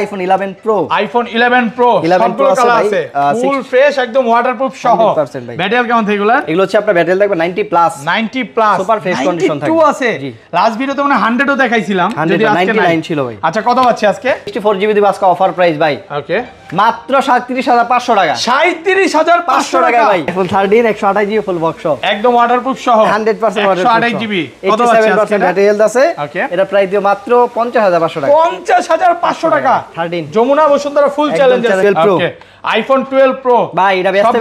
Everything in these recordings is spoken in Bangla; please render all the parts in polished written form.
iPhone 11 Pro সবগুলো কালার আছে ফুল ফ্রেশ একদম ওয়াটারপ্রুফ সহ ব্যাটারি কেমন থাকে এগুলা এগুলো হচ্ছে আপনার ব্যাটারি থাকবে 90 প্লাস সুপার ফ্রেশ কন্ডিশন থাকবে 92 আছে লাস্ট ভিডিওতে মানে 100 ও দেখাইছিলাম যদি আজকে 99 ছিল ভাই আচ্ছা কত পাচ্ছি আজকে 64GB দিব আজকে অফার প্রাইস ভাই ওকে মাত্র 37500 টাকা 37500 টাকা ভাই iPhone 13 128GB ফুল বক্স একদম ওয়াটারপ্রুফ সহ 100% ওয়াটারপ্রুফ 128GB কত পাচ্ছি আজকে ব্যাটারি হেলথ আছে এটা প্রাইস দিও মাত্র 50500 টাকা 50500 টাকা 13 যমুনা বসুন্ধরা ফুল চ্যালেঞ্জ আছে ওকে iPhone 12 Pro ভাই এটা ব্যস্ত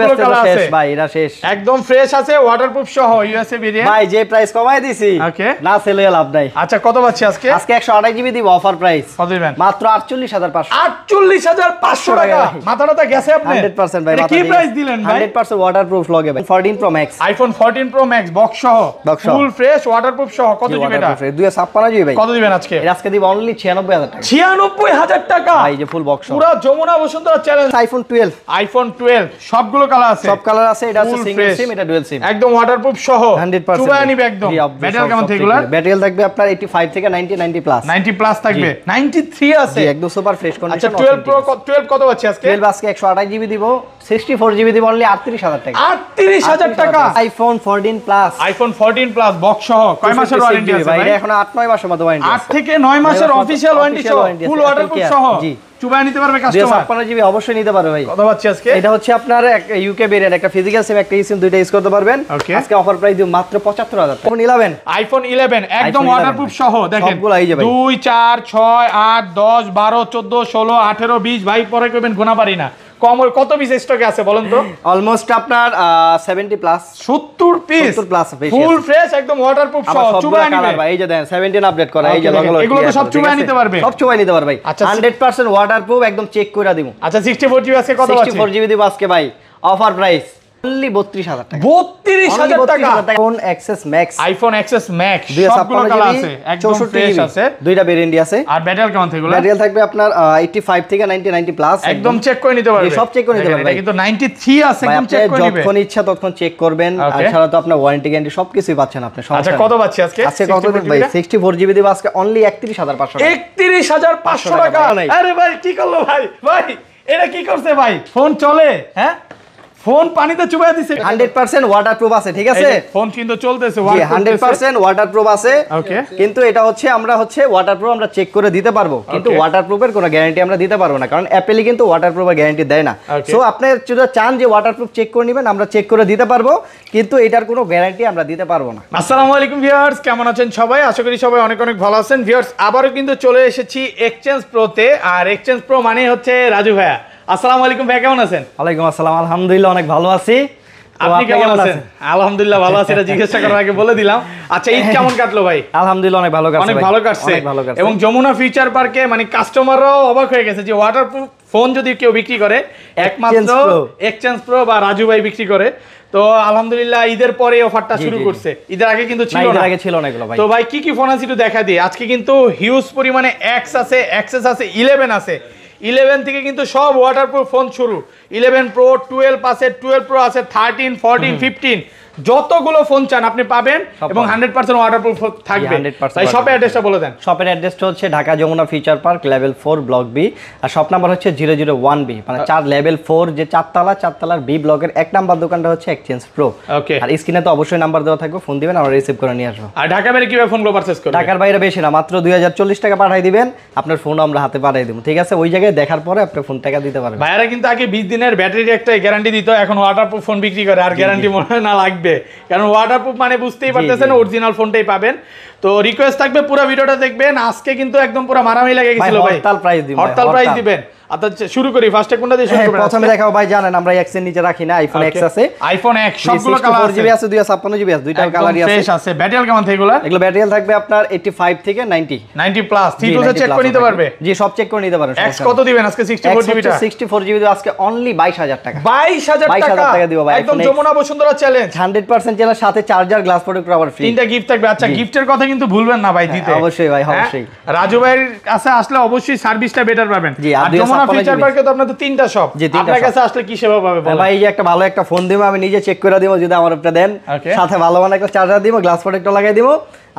শেষ ভাই এটা শেষ একদম ফ্রেশ আছে ওয়াটারপ্রুফ সহ ইউএসএ ভেরিয়েন্ট ভাই যে প্রাইস কমাই দিছি ওকে না সেলে লাভ নাই আচ্ছা কত পাচ্ছি আজকে 128GB দিব অফার প্রাইস কত দিবেন মাত্র 48500 48500 টাকা মাথাটা গেছে আপনি 100% ভাই কি প্রাইস দিলেন ভাই 100% ওয়াটারপ্রুফ লগে ভাই 14 Pro Max iPhone 14 Pro Max box সহ ফুল ফ্রেশ ওয়াটারপ্রুফ সহ কত জিবি এটা 256GB ভাই কত দিবেন আজকে আজকে দিব অনলি 96000 টাকা 96000 টাকা ভাই যে ফুল বক্স পুরো যমুনা বসুন্ধরা চ্যালেঞ্জ iPhone 12 সবগুলো কালার আছে সব কালার আছে এটা আছে সিঙ্গেল সিম এটা ডুয়াল সিম একদম ওয়াটারপ্রুফ সহ 100% চুবায় নিবে একদম ব্যাটারি কেমন থাকে এগুলা ব্যাটারি থাকবে আপনার 85 থেকে 90 প্লাস 90 প্লাস থাকবে 93 আছে একদম সুপার ফ্রেশ কন্ডিশন আচ্ছা 12 Pro 12 কত পাচ্ছি আজকে 12 আজকে 128GB দিব 64GB দিব অনলি 38000 টাকা 38000 টাকা iPhone 14 প্লাস বক্স সহ কয় মাসের ওয়ারেন্টি আছে ভাই এটা এখন 8-9 মাসের মতো ওয়ারেন্টি 8 থেকে 9 মাসের অফিশিয়াল ওয়ারেন্টি সহ ফুল ওয়াটারপ্রুফ সহ জি চুবায় নিতে পারবে কাস্টমার 256GB অবশ্যই নিতে পারবে ভাই কত পাচ্ছি আজকে এটা হচ্ছে আপনার ইউকে ভেরিয়েন্ট একটা ফিজিক্যাল সিম একটা সিম দুইটা ইউজ করতে পারবেন আজকে অফার প্রাইস দিও মাত্র 75000 iPhone 11 একদম ওয়াটারপ্রুফ সহ দেখেন 2 4 6 8 10 12 14 16 18 20 ভাই পরে কইবেন গোনা পারি না কত পিস স্টকে আছে বলেন তো অলমোস্ট আপনার 70 প্লাস 70 পিস ফুল ফ্রেশ একদম ওয়াটারপ্রুফ সহ চুবায় নিবে ভাই এই যে দেন 17 আপডেট করা এই যে এগুলো তো সব চুবায় নিতে পারবে সব চুবায় নিতে পারবে ভাই 100% ওয়াটারপ্রুফ একদম চেক কইরা দিমু আচ্ছা 64GB আজকে কত আছে 64GB দিব আজকে ভাই অফার প্রাইস only 32000 টাকা 32000 টাকা iPhone XS Max সবগুলো কালার আছে একদম ফ্রেশ আছে দুইটা ভেরিয়েন্ট আছে আর ব্যাটারি কেমন থাকবে ব্যাটারি থাকবে আপনার 85 থেকে 90 প্লাস একদম চেক করে নিতে পারবে সব চেক করে নিতে পারবে এটা কিন্তু 93 আছে একদম চেক করে নিবে যখন ইচ্ছা তখন চেক করবেন আর সারা তো আপনার ওয়ারেন্টি গ্যারান্টি সবকিছুই পাচ্ছেন আপনি আচ্ছা কত পাচ্ছি আজকে কত দিন ভাই 64GB দিব আজকে only 31500 31500 টাকা আরে ভাই কি করলো ভাই এটা কি করছে ভাই ফোন চলে হ্যাঁ ফোন পানিতে চুবায় দিছে 100% ওয়াটারপ্রুফ আছে ঠিক আছে ফোন কিন্তু চলতেছে 100% ওয়াটারপ্রুফ আছে ওকে কিন্তু এটা হচ্ছে আমরা ওয়াটারপ্রুফ আমরা চেক করে দিতে পারবো কিন্তু ওয়াটারপ্রুফের কোনো গ্যারান্টি আমরা দিতে পারবো না কারণ অ্যাপেলই কিন্তু ওয়াটারপ্রুফের গ্যারান্টি দেয় না সো আপনি যদি চান যে ওয়াটারপ্রুফ চেক করে নেবেন আমরা চেক করে দিতে পারবো কিন্তু এটার কোনো গ্যারান্টি আমরা দিতে পারবো না আসসালামু আলাইকুম ভিউয়ার্স কেমন আছেন সবাই আশা করি সবাই অনেক অনেক ভালো আছেন ভিউয়ার্স আবারো কিন্তু চলে এসেছি এক্সচেঞ্জ প্রোতে আর এক্সচেঞ্জ প্রো মানে হচ্ছে রাজু ভাইয়া আসসালামু আলাইকুম ভাই কেমন আছেন ওয়ালাইকুম আসসালাম আলহামদুলিল্লাহ অনেক ভালো আছি আপনি কেমন আছেন আলহামদুলিল্লাহ ভালো আছি এটা জিজ্ঞাসা করার আগে বলে দিলাম আচ্ছা ঈদ কেমন কাটলো ভাই আলহামদুলিল্লাহ অনেক ভালো কাটছে এবং যমুনা ফিউচার পার্কে মানে কাস্টমাররাও অবাক হয়ে গেছে যে ওয়াটারপ্রুফ ফোন যদি কেউ বিক্রি করে একমাত্র এক্সচেঞ্জ প্রো বা রাজু ভাই বিক্রি করে তো আলহামদুলিল্লাহ ঈদের পরে অফারটা শুরু করছে ঈদের আগে কিন্তু ছিল না এগুলো ভাই তো ভাই কি ফোন আছে একটু দেখা দিই আজকে কিন্তু হিউজ পরিমাণে এক্স আছে এক্সএস আছে 11 আছে 11 থেকে কিন্তু সব ওয়াটারপ্রুফ ফোন শুরু 11 Pro 12 আছে 12 Pro আছে 13 14 15 যতগুলো ফোন চান আপনি পাবেন এবং 100% ওয়াটারপ্রুফ থাকবে তাই শপের অ্যাড্রেসটা বলে দেন শপের অ্যাড্রেসটা হচ্ছে Dhaka Jamuna future park level 4 block B আর শপ নাম্বার হচ্ছে 001B মানে 4 লেভেল 4 যে চারতলার বি ব্লকের এক নাম্বার দোকানটা হচ্ছে এক্সচেঞ্জ প্রো ওকে আর স্ক্রিনে তো অবশ্যই নাম্বার দেওয়া থাকবে ফোন দিবেন আমরা রিসিভ করে নিয়ে আসবো আর ঢাকা বাইরে কিভাবে ফোনগুলো পারচেজ করবেন ঢাকার বাইরে বেশি না মাত্র 2040 টাকা পাঠিয়ে দিবেন আপনার ফোন আমরা হাতে পাঠিয়ে দেব ঠিক আছে ওই জায়গায় দেখার পরে আপনি ফোন টাকা দিতে পারবেন ভাইরা কিন্তু আগে 20 দিনের ব্যাটারির একটা গ্যারান্টি দিত এখন ওয়াটারপ্রুফ ফোন বিক্রি করে আর গ্যারান্টি মনে না লাগবে কারণ ওয়াটারপ্রুফ মানে বুঝতেই পারতেছেন অরিজিনাল ফোনটাই পাবেন তো রিকোয়েস্ট থাকবে পুরো ভিডিওটা দেখবেন আজকে কিন্তু একদম পুরো মারামারি লেগে গেছিল ভাই হরতাল প্রাইস দিবেন আচ্ছা শুরু করি ফার্স্টে কোনটা দিয়ে শুরু করব প্রথমে দেখাও ভাই জানেন আমরা এক্স এর নিচে রাখি না আইফোন এক্স আছে আইফোন এক্স সবগুলো কালার আছে 4GB আছে 256GB আছে দুইটা কালারই আছে ফ্রেশ আছে ব্যাটারি কেমন থাকে এগুলো ব্যাটারি থাকবে আপনার 85 থেকে 90 প্লাস থিটো চেক করে নিতে পারবে জি সব চেক করে নিতে পারবেন এক্স কত দিবেন আজকে 64GB টা 64GB আজকে অনলি 22000 টাকা 22000 টাকা দিব ভাই একদম যমুনা বসুন্ধরা চ্যালেঞ্জ 100% চ্যালেঞ্জ সাথে চার্জার গ্লাস প্রোটেক্টর আবার ফ্রি তিনটা গিফট থাকবে আচ্ছা গিফটের কথা কিন্তু ভুলবেন না ভাই দিতে অবশ্যই ভাই অবশ্যই রাজু ভাইয়ের কাছে আসলে অবশ্যই সার্ভিসটা বেটার পাবেন আর যমুনা ফিউচার পার্কে তো আপনাদের তিনটা শপ আপনার কাছে আসলে কি সেবা পাবে বলেন ভাই এই যে একটা ভালো একটা ফোন দেব আমি নিজে চেক করে দেব যদি আমার একটা দেন সাথে ভালো মানে একটা চার্জার দিব গ্লাস প্রোটেক্টর লাগাই দিব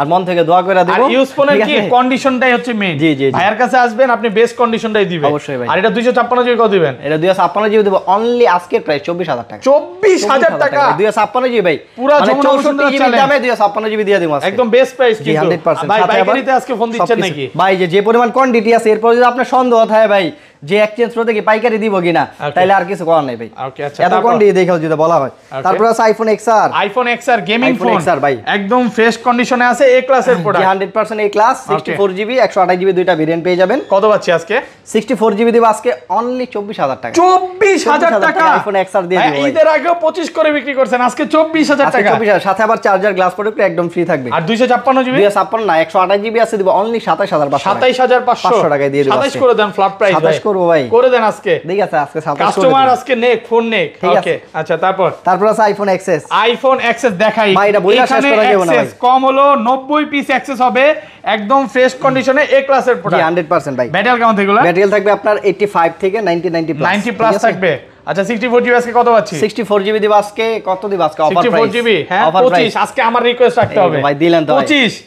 আর মন থেকে দোয়া করে দেব। আর ইউজ ফোনের কি কন্ডিশনটাই হচ্ছে মেইন। জি জি ভাইয়ের কাছে আসবেন, আপনি বেস্ট কন্ডিশনটাই দিবেন অবশ্যই ভাই। আর এটা 256 জিবি কত দিবেন? এটা 256 জিবি দেব অনলি আজকের প্রাইস 24000 টাকা। 24000 টাকা 256 জিবি ভাই, পুরো যমুনা 64 জিবি দামে 256 জিবি দিয়ে দেব আজকে, একদম বেস্ট প্রাইস কিন্তু 100%। ভাই বাইকারিতে আজকে ফোন দিচ্ছেন নাকি ভাই? যে পরিমাণ কোয়ান্টিটি আছে, এরপর যদি আপনার সন্দেহ থাকে ভাই যে এক্সচেঞ্জ করতে কি পাইকারি দিব কিনা, তাহলে আর কিছু করার নাই ভাই। ওকে আচ্ছা, এত কোয়ান্টিটি দেখেও যদি বলা হয়। তারপর আছে iPhone XR। IPhone XR gaming phone ভাই একদম ফ্রেশ কন্ডিশনে আছে, এ ক্লাসের প্রোডাক্ট 100% এ ক্লাস, 64 জিবি 128 জিবি দুইটা ভেরিয়েন্ট পেয়ে যাবেন। কত পাচ্ছি আজকে? 64 জিবি দিব আজকে অনলি 24000 টাকা। 24000 টাকা আইফোন XR দিয়ে দিব ভাই। ঈদের আগেও 25 করে বিক্রি করছেন, আজকে 24000 টাকা। 24000 সাথে আবার চার্জার গ্লাস প্রোডাক্ট একদম ফ্রি থাকবে। আর 256 জিবি 256 না 128 জিবি আছে দিব অনলি 27500 27500 টাকায় দিয়ে দিব। 27 করে দেন ফ্ল্যাট প্রাইস ভাই। 27 করব ভাই, করে দেন আজকে। ঠিক আছে আজকে 27 কাস্টমার আজকে নেক ফোন নেক। ঠিক আছে। ওকে আচ্ছা তারপর আছে আইফোন XS। আইফোন XS দেখাই ভাই, এটা বইলা শেষ করা যাবে না ভাই। কম হলো 90 পিস অ্যাক্সেস হবে, একদম ফ্রেশ কন্ডিশনে এ ক্লাসের জি প্রোডাক্ট 100% ভাই। ব্যাটারি কেমন থাকবে? ব্যাটারি থাকবে আপনার 85 থেকে 90 প্লাস। 90 প্লাস থাকবে। আচ্ছা 64 জিবি আজকে কত পাচ্ছি? 64 জিবি দিব আজকে, কত দিব আজকে অফার প্রাইস? 64 জিবি হ্যাঁ 25 আজকে আমার রিকোয়েস্ট রাখতে হবে ভাই, দিলেন তো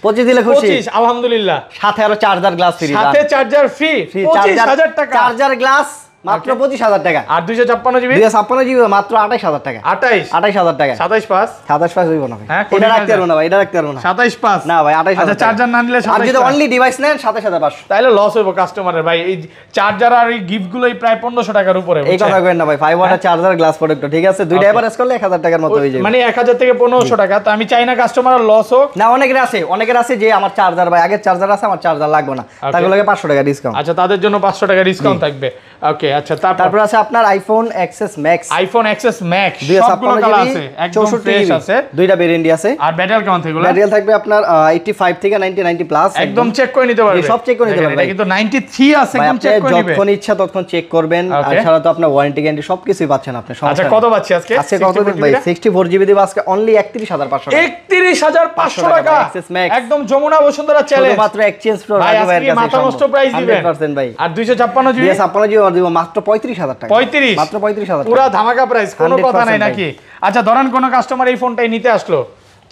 25 দিলে খুশি। 25 আলহামদুলিল্লাহ, সাথে আরো চার্জার গ্লাস ফ্রি, সাথে চার্জার ফ্রি 25000 টাকা, চার্জার গ্লাস মাত্র 25000 টাকা। আর 256 জিবি 256 জিবি মাত্র 28000 টাকা। 28000 টাকা। 27 পাস 27 হইব না ভাই, হ্যাঁ, এটা রাখতে পারবো না ভাই, এটা রাখতে পারবো না। 27 পাস না ভাই 28000। আচ্ছা চার্জার না নিলে আর যদি অনলি ডিভাইস নেন 27500। তাহলে লস হইব কাস্টমারের ভাই। এই চার্জার আর এই গিফট গুলোই প্রায় 1500 টাকার উপরে। এই কথা কইেন না ভাই, 5 ওয়াটের চার্জার গ্লাস প্রোডাক্ট, ঠিক আছে? দুইটা এভারেজ করলে 1000 টাকার মতো হয়ে যাবে, মানে 1000 থেকে 1500 টাকা। তো আমি চাই না কাস্টমার লস হোক। না অনেকের আছে যে আমার চার্জার ভাই আগের চার্জার আছে, আমার চার্জার লাগবে না, তাহলে লাগে 500 টাকা ডিসকাউন্ট। আচ্ছা তাদের জন্য 500 টাকা ডিসকাউন্ট থাকবে। ওকে আচ্ছা তারপর আছে আপনার iPhone XS Max। IPhone XS Max 256 colour GB আছে, একদম ফ্রেশ আছে, দুইটা ভেরিয়েন্ট আছে। আর ব্যাটারি কেমন থাকবে? ব্যাটারি থাকবে আপনার 85 থেকে 90 প্লাস, একদম চেক করে নিতে পারবে, সব চেক করে নিতে পারবে। এটা কিন্তু 93 আছে, একদম চেক করে নিবে, যখন ইচ্ছা তখন চেক করবেন। আর ছাড়া তো আপনার ওয়ারেন্টি গ্যারান্টি সবকিছুই পাচ্ছেন আপনি। আচ্ছা কত পাচ্ছি আজকে? আজকে কত দিন ভাই? 64 জিবি দিব আজকে অনলি 31500 টাকা। 31500 টাকা একদম যমুনা বসুন্ধরা চ্যালেঞ্জ, মাত্র এক্সচেঞ্জ প্রো ভাই আজকে মাথা নষ্ট প্রাইস দিবেন 100% ভাই। আর 256 জিবি 256 জিবি দিব মাত্র 35000 টাকা। 35 মাত্র 35000 পুরো ধামাকা প্রাইস, কোনো কথা নাই 100% নাকি? আচ্ছা ধরেন কোন কাস্টমার এই ফোনটাই নিতে আসলো,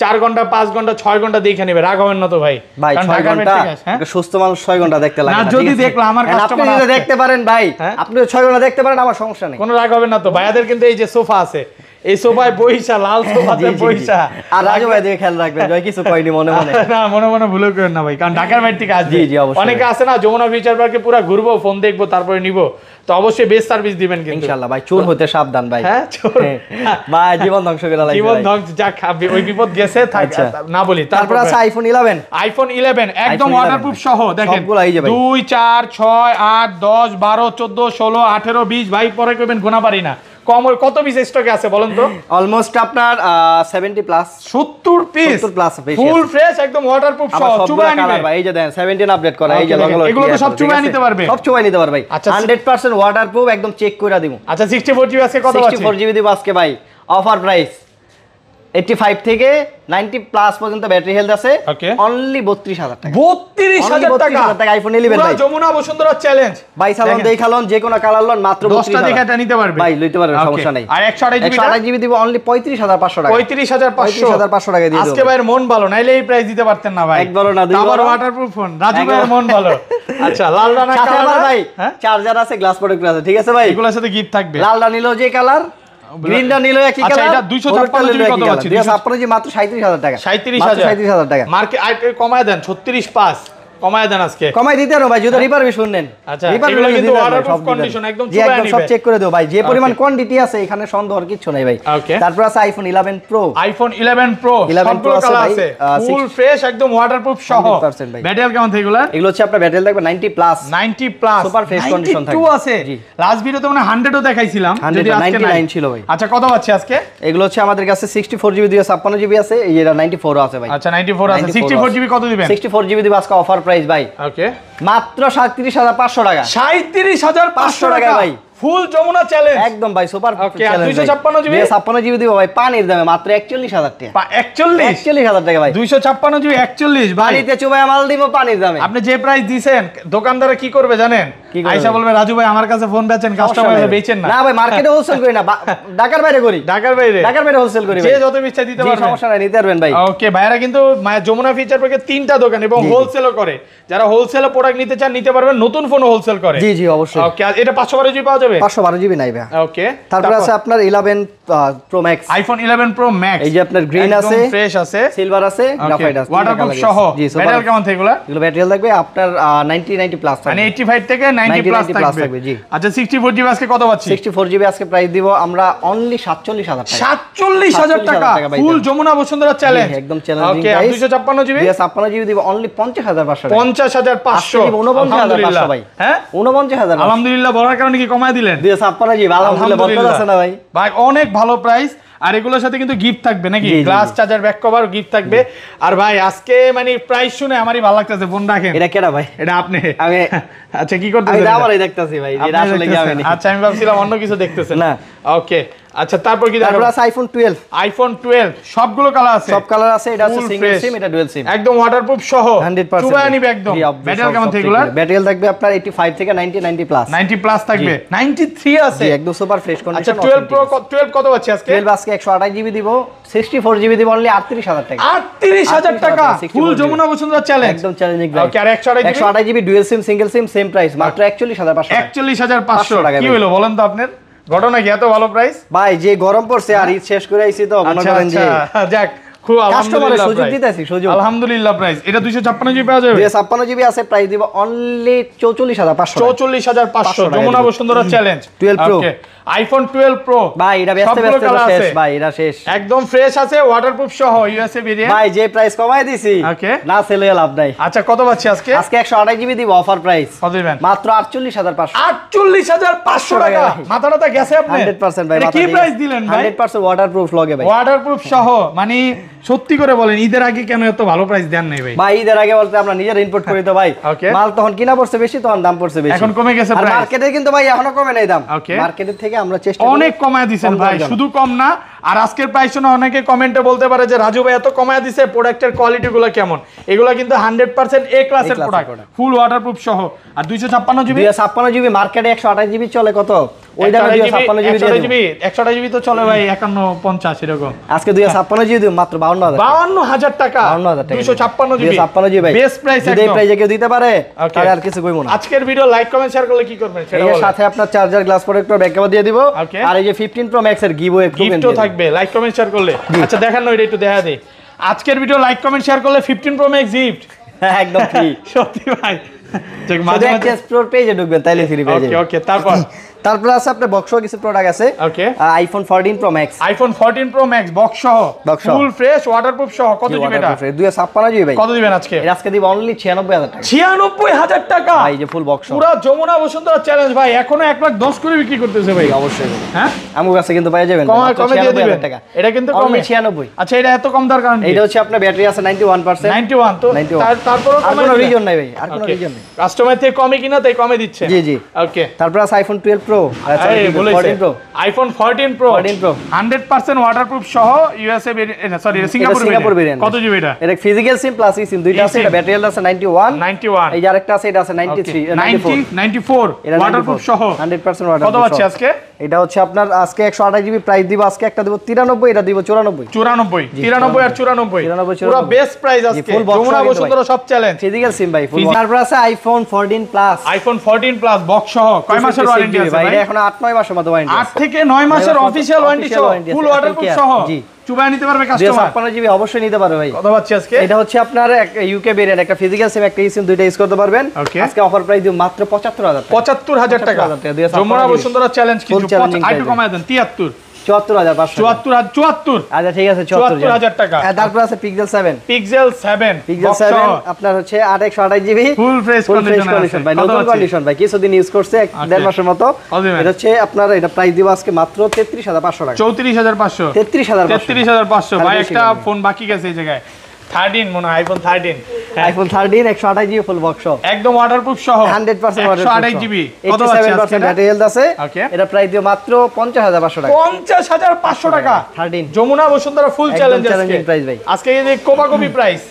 4 ঘন্টা 5 ঘন্টা 6 ঘন্টা দেখে নেবে, রাগ হবেন না তো ভাই? ভাই 6 ঘন্টা একটা সুস্থ মানুষ 6 ঘন্টা দেখতে লাগে না, যদি দেখলো আমার কাস্টমার আপনি যদি দেখতে পারেন ভাই, আপনি 6 ঘন্টা দেখতে পারেন, আমার সমস্যা নেই, কোনো রাগ হবে না তো। ভাইয়াদের কিন্তু এই যে সোফা আছে, এই সোফায় বইসা, লাল সোফাতে বইসা। আর রাজু ভাই দেখে খেয়াল রাখবেন, জয় কিছু কইনি মনে মনে না মনে ভুলে করেন না ভাই, কারণ ঢাকার বাইরে থেকে আসবে। জি অবশ্যই। অনেকে আছে না যমুনা ফিউচার পার্কে পুরো ঘুরবো, ফোন দেখবো, তারপরে নিবো, তো অবশ্যই বেস্ট সার্ভিস দিবেন কিন্তু ইনশাআল্লাহ ভাই। চোর হতে সাবধান ভাই। হ্যাঁ চোর ভাই জীবন ধ্বংস করে লাগবে, জীবন ধ্বংস, যা খাবে ওই বিপদ গেছে থাক, না বলি। তারপর আছে আইফোন 11। আইফোন 11 একদম ওয়াটারপ্রুফ সহ, দেখেন সবগুলো এই যে ভাই 2 4 6 8 10 12 14 16 18 20 ভাই পরে কইবেন গোনা পারি না। কত পিস স্টকে আছে বলেন তো? অলমোস্ট আপনার 70 plus, 70 piece plus full fresh একদম ওয়াটারপ্রুফ সহ চুবাই নিবে ভাই। এই যে দেন 17 আপডেট করা, এই যে এগুলো তো সব চুবাই নিতে পারবে, সব চুবাই নিতে পারবে ভাই। 100% ওয়াটারপ্রুফ একদম চেক কইরা দিমু। আচ্ছা 64 জিবি আজকে কত আছে? 64 জিবি দিব আজকে ভাই অফার প্রাইস 85 থেকে 90 প্লাস পর্যন্ত ব্যাটারি হেলথ আছে, অনলি 32000 টাকা। 32000 টাকা আইফোন 11 ভাই, যমুনা বসুন্ধরা চ্যালেঞ্জ ভাই। সালন দেখালন যে কোন কালার লন মাত্র 10টা দেখে এটা নিতে পারবে ভাই, লইতে পারবে, সমস্যা নাই। আর 128 জিবি দিব অনলি 35500 টাকা। 35500 টাকা দিয়ে আজকে ভাইয়ের মন ভালো, নাইলে এই প্রাইস দিতে পারতেন না ভাই। একবারও না, আবার ওয়াটারপ্রুফ ফোন, রাজু ভাইয়ের মন ভালো। আচ্ছা লাল রানা কালার ভাই, চার্জার আছে, গ্লাস প্রোডাক্ট আছে, ঠিক আছে ভাই? এগুলোর সাথে গিফট থাকবে। লালটা নিলো যে কালার, গ্রিনটা নিলো একই কালার। আচ্ছা এটা 256 জিবি কত আছে? 256 জিবি মাত্র 37000 টাকা। 37000 টাকা। মার্কেট আর কমায় দেন 36 পাস কমায় দেন আজকে। কমাই দিতে পারো ভাই, যদি রিপারবিশন নেন। আচ্ছা এগুলো কিন্তু ওয়াটারপ্রুফ কন্ডিশন একদম চুবাই নিবে, সব চেক করে দেব ভাই, যে পরিমাণ কোয়ান্টিটি আছে এখানে সন্দেহর কিছু নাই ভাই। তারপর আছে আইফোন 11 প্রো। আইফোন 11 প্রো সবগুলো কালার আছে, ফুল ফ্রেশ একদম ওয়াটারপ্রুফ সহ। ব্যাটারি কেমন থাকবে এগুলো? এগুলো হচ্ছে আপনার ব্যাটারি লাগবে 90 plus, 90 plus super fresh condition থাকবে। 92 আছে, লাস্ট ভিডিওতে মানে 100 ও দেখাইছিলাম, যদি আজকে 99 ছিল ভাই। আচ্ছা কত পাচ্ছি আজকে? এগুলো হচ্ছে আমাদের কাছে 64 জিবি 256 জিবি আছে, এই এটা 94 আছে ভাই। আচ্ছা 94 আছে, 64 জিবি কত দিবেন? 64 জিবি দিব আজকে অফার প্রাইস ভাই। ওকে মাত্র 37500 টাকা। 37500 টাকা ভাই, ফুল যমুনা চ্যালেঞ্জ একদম ভাই, সুপার চ্যালেঞ্জ। 256 জিবি 256 জিবি দিব ভাই পানির দামে মাত্র 41000 টাকা। 41000 টাকা ভাই। 256 জিবি 41 ভাই, পানিতে চুবায় মাল দিব পানির দামে। আপনি যে প্রাইস দিবেন দোকানদার কি করবে জানেন? আয়শা বলবে রাজু ভাই আমার কাছে ফোন বেচেন, কাস্টমার বেচেন না। না ভাই, মার্কেটে হোলসেল করি না, ঢাকার বাইরে করি। ঢাকার বাইরে হোলসেল করি, যে যত ইচ্ছা দিতে পারবেন, সমস্যা নাই, নিতে পারবেন ভাই। ওকে, ভাইরা কিন্তু যমুনা ফিচার পার্কে 3টা দোকান এবং হোলসেলও করে। যারা হোলসেলে প্রোডাক্ট নিতে চান নিতে পারবেন, নতুন ফোন হোলসেল করে। জি জি অবশ্যই। ওকে, এটা 512 জিবি পাওয়া যাবে? 512 জিবি নাই ভাই। ওকে, তারপর আছে আপনার 11 pro max, iPhone 11 pro max. এই যে আপনার গ্রিন আছে, ফ্রেশ আছে, সিলভার আছে, গ্রাফাইট আছে, ওয়াটারপ্রুফ সহ। ব্যাটারি কেমন থাকে এগুলা? এগুলো ব্যাটারি থাকবে আপনার 90 প্লাস থাকবে, মানে 85 থেকে 90 প্লাস থাকবে। জি। আচ্ছা 64 জিবি আজকে কত পাচ্ছি? 64 জিবি আজকে প্রাইস দিব আমরা অনলি 47000 টাকা। 47000 টাকা ফুল যমুনা বসুন্ধরা চ্যালেঞ্জ, একদম চ্যালেঞ্জিং ওকে। প্রাইস। 256 জিবি 256 জিবি দিব অনলি 50500 টাকা। 50500, 49500 ভাই। হ্যাঁ 49000। আলহামদুলিল্লাহ বলার কারণে কি কমায় দিলেন? 256 জিবি আলহামদুলিল্লাহ, বলতে আছে না ভাই। ভাই অনেক ভালো প্রাইস। আর এগুলোর সাথে কিন্তু গিফট থাকবে নাকি? Glass charger, back cover gift থাকবে। আর ভাই আজকে মানে প্রাইস শুনে আমারই ভালো লাগতেছে। ফোন রাখেন। এটা কেডা ভাই? এটা আপনি? আমি আচ্ছা কি করতেছেন? আমি আমারই দেখতাছি ভাই, এটা আসলে কি আমি? আচ্ছা আমি ভাবছিলাম অন্য কিছু দেখতেছেন। না। ওকে, আচ্ছা তারপর কি? তারপর আছে আইফোন 12। আইফোন 12 সবগুলো কালার আছে? সব কালার আছে। এটা আছে সিঙ্গেল সিম, এটা ডুয়াল সিম, একদম ওয়াটারপ্রুফ সহ 100%। চুবায় নিবে একদম। ব্যাটারি কেমন থাকে এগুলা? ব্যাটারি থাকবে আপনার 85 থেকে 90 প্লাস। 90 প্লাস থাকবে, 93 আছে, জি একদম সুপার ফ্রেশ কন্ডিশন। আচ্ছা 12 প্রো 12 কত পাচ্ছি আজকে? 12 আজকে 128 জিবি দিব, 64 জিবি দিব অনলি 38000 টাকা। 38000 টাকা ফুল যমুনা বসুন্ধরা চ্যালেঞ্জ, একদম চ্যালেঞ্জিং প্রাইস। ওকে। আর 128 জিবি ডুয়াল সিম সিঙ্গেল সিম সেম প্রাইস, মাত্র 41500 টাকা। 41500 টাকা। কি হলো বলেন তো আপনার ঘটনা কি এত ভালো প্রাইস? ভাই যে গরম পড়ছে আর ঈদ শেষ করে আইছি তো মনে করেন যে যাক খুব আলহামদুলিল্লাহ সুযোগ দিতেছি, সুযোগ আলহামদুলিল্লাহ। প্রাইস এটা 256 জিবি পাওয়া যাবে? 256 জিবি আছে, প্রাইস দিব only 44500 44500 Jamuna Bashundhara challenge 12 pro. Okay, iPhone 12 pro ভাই এটা ব্যস্ত শেষ ভাই, এটা শেষ একদম ফ্রেশ আছে, ওয়াটারপ্রুফ সহ ইউএসএ ভেরিয়েন্ট। ভাই যে প্রাইস কমাই দিছি, ওকে না সেলে লাভ নাই। আচ্ছা কত পাচ্ছি আজকে? আজকে 128 জিবি দিব অফার প্রাইস, কত দিবেন? মাত্র 48500। 48500 টাকা। মাথাটা গেছে আপনি 100% ভাই। কি প্রাইস দিলেন ভাই? 100% ওয়াটারপ্রুফ লগে ভাই, ওয়াটারপ্রুফ সহ। মানে সত্যি করে বলেন ঈদের আগে কেন এত ভালো প্রাইস দেন নাই ভাই? ভাই ঈদের আগে বলতে আমরা নিজের ইনপুট করি তো ভাই, মাল তখন কিনা পড়ছে বেশি, তখন দাম পড়ছে বেশি। এখন কমে গেছে প্রাইস। মার্কেটে কিন্তু ভাই এখনো কমে নাই দাম, মার্কেটের থেকে আমরা চেষ্টা অনেক কমায় দিবেন ভাই, শুধু কম না। আর আজকের প্রাইস শুনে অনেকে কমেন্টে বলতে পারে যে রাজু ভাই এত কমায় দিছে, প্রোডাক্টের কোয়ালিটি গুলো কেমন? এগুলো কিন্তু 100% এ ক্লাসের প্রোডাক্ট, ফুল ওয়াটারপ্রুফ সহ। আর 256 জিবি, 256 জিবি মার্কেটে 128 জিবি চলে কত? ওই দামে 256 জিবি দিয়ে দিবি। 128 জিবি তো চলে ভাই 51 50 এরকম। আজকে 256 জিবি দিব মাত্র 52000 টাকা। 256 জিবি, 256 জিবি ভাই, বেস্ট প্রাইস। যদি এই প্রাইসে কেউ দিতে পারে তাহলে আর কিছু কইবো না। আজকের ভিডিও লাইক কমেন্ট শেয়ার করলে কি করবেন সেটা বলেন। এর সাথে আপনার charger, glass protector, back cover দিয়ে দিব। আর এই যে 15 প্রো ম্যাক্স এর গিভওয়ে গিফটও থাকবে লাইক কমেন্ট শেয়ার করলে। আচ্ছা দেখান না, এটা একটু দেখা দেই। আজকের ভিডিও লাইক কমেন্ট শেয়ার করলে 15 প্রো ম্যাক্স গিফট একদম ফ্রি। সত্যি ভাই, ঠিক মাঝে মাঝে এক্সপ্লোর পেজে ঢুকবেন তাইলে ফ্রি পেয়ে যাবেন। ওকে তারপর আছে আপনার বক্স কিছু প্রোডাক্ট আছে। Okay, iPhone 14 pro max, iPhone 14 pro max box সহ, ফুল ফ্রেশ ওয়াটারপ্রুফ সহ। কত জিবি এটা? 256 জিবি ভাই। কত দিবেন আজকে? আজকে দিব অনলি 96000 টাকা। 96000 টাকা ভাই যে ফুল বক্স, পুরো যমুনা বসুন্ধরা চ্যালেঞ্জ ভাই। এখনো 110 করে বিক্রি করতেছে ভাই। অবশ্যই হ্যাঁ, আমার কাছে কিন্তু পেয়ে যাবেন কমে দিয়ে দিবেন টাকা। এটা কিন্তু কমে 96। আচ্ছা এটা এত কম দরকার কারণ এটা হচ্ছে আপনার ব্যাটারি আছে 91%। 91 তো তারপরও আর কোনো রিজন নাই ভাই, আর কোনো রিজন নেই। কাস্টমার থেকে কমে কিনা তাই কমে দিচ্ছে। জি জি। ওকে, তারপর আছে iPhone 12 pro, iPhone 14 pro 100% waterproof সহ ইউএসএ সরি সিঙ্গাপুর ভেরিয়েন্ট। কত জিবি এটা? এটা ফিজিক্যাল সিম প্লাস ই সিম দুইটা আছে। এটা ব্যাটারি আছে 91 এই যে আরেকটা আছে, এটা আছে 94 ওয়াটারপ্রুফ সহ 100% ওয়াটারপ্রুফ। কত আছে আজকে? এটা হচ্ছে আপনার আজকে 128 জিবি প্রাইস দিব, আজকে একটা দিব 93, এটা দিব 94 আর 94 পুরো বেস্ট প্রাইস আজকে যমুনা বসুন্ধরা সব চ্যালেঞ্জ ফিজিক্যাল সিম ভাই ফুল। তারপর আছে iPhone 14 plus, iPhone 14 plus box সহ। কয় মাসের ওয়ারেন্টি আছে ভাই? এটা এখন 8-9 মাসের মতো ওয়ারেন্টি আছে। 8 থেকে 9 মাসের অফিশিয়াল ওয়ারেন্টি সহ, ফুল ওয়াটারপ্রুফ সহ। জি, চুবাই নিতে পারবে কাস্টমার। 256 জিবি অবশ্যই নিতে পারবে ভাই। কত পাচ্ছি আজকে? এটা হচ্ছে আপনার ইউকে ভেরিয়েন্ট, একটা ফিজিক্যাল সিম একটা সিম দুইটা ইউজ করতে পারবেন। আজকে অফার প্রাইস দিব মাত্র 75000 টাকা। 75000 টাকা যমুনা বসুন্ধরা চ্যালেঞ্জ। কিছু আইটু কমায় দেন 73 74500 74 আচ্ছা ঠিক আছে 74000 টাকা। তারপর আছে পিক্সেল 7 পিক্সেল 7 আপনার হচ্ছে 828 জিবি ফুল ফ্রেশ কন্ডিশন ভাই, নতুন কন্ডিশন ভাই, কিছুদিন ইউজ করছে 1.5 মাসের মতো। এটা হচ্ছে আপনার এটা প্রাইস দিব আজকে মাত্র 33500 টাকা। 34500 33500 ভাই। একটা ফোন বাকি গেছে এই জায়গায় 13 মনে হয়, আইফোন 13 128 জিবি ফুল বক্স একদম ওয়াটারপ্রুফ সহ 100% ওয়াটারপ্রুফ 128 জিবি। কত আছে আজকে? ব্যাটারি হেলথ আছে। এটা প্রাইস দিব মাত্র 50500 টাকা। 50500 টাকা 13 যমুনা বসুন্ধরা ফুল চ্যালেঞ্জ চ্যালেঞ্জিং প্রাইস ভাই। আজকে এই যে কোপাকপি প্রাইস।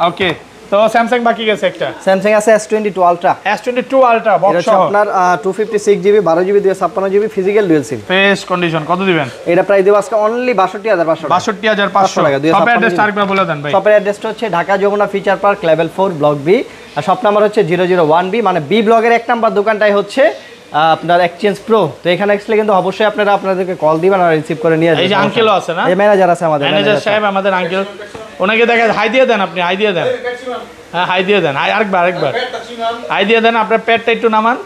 ওকে, তো তো স্যামসাং বাকি গেছে একটা, স্যামসাং আছে S22 ultra, S22 ultra box এটা সহ আপনার 256GB 12GB 256GB physical dual SIM. Fresh condition, কত দিবেন? এটা প্রাইস দেব আজকে অনলি 62500 টাকা। 62500 টাকা। শপের অ্যাড্রেসটা আরেকবার বলে দেন ভাই। শপের অ্যাড্রেসটা হচ্ছে Dhaka Jamuna future park level 4 block B, আর শপ নাম্বার হচ্ছে 001B, মানে বি ব্লকের 1 নাম্বার দোকানটাই হচ্ছে আপনার এক্সচেঞ্জ প্রো। তো এখানে আসলে কিন্তু অবশ্যই আপনারা আপনাদেরকে কল দিবেন আর রিসিভ করে নিয়ে যাবেন। এই যে আঙ্কেলও আছে না, এই ম্যানেজার আছে আমাদের, ম্যানেজার সাহেব আমাদের আঙ্কেল, ওনাকে দেখা হাই দিয়ে দেন, আপনি হাই দিয়ে দেন, হ্যাঁ হাই দিয়ে দেন, হাই আরেকবার হাই দিয়ে দেন, আপনার পেটটা একটু নামান।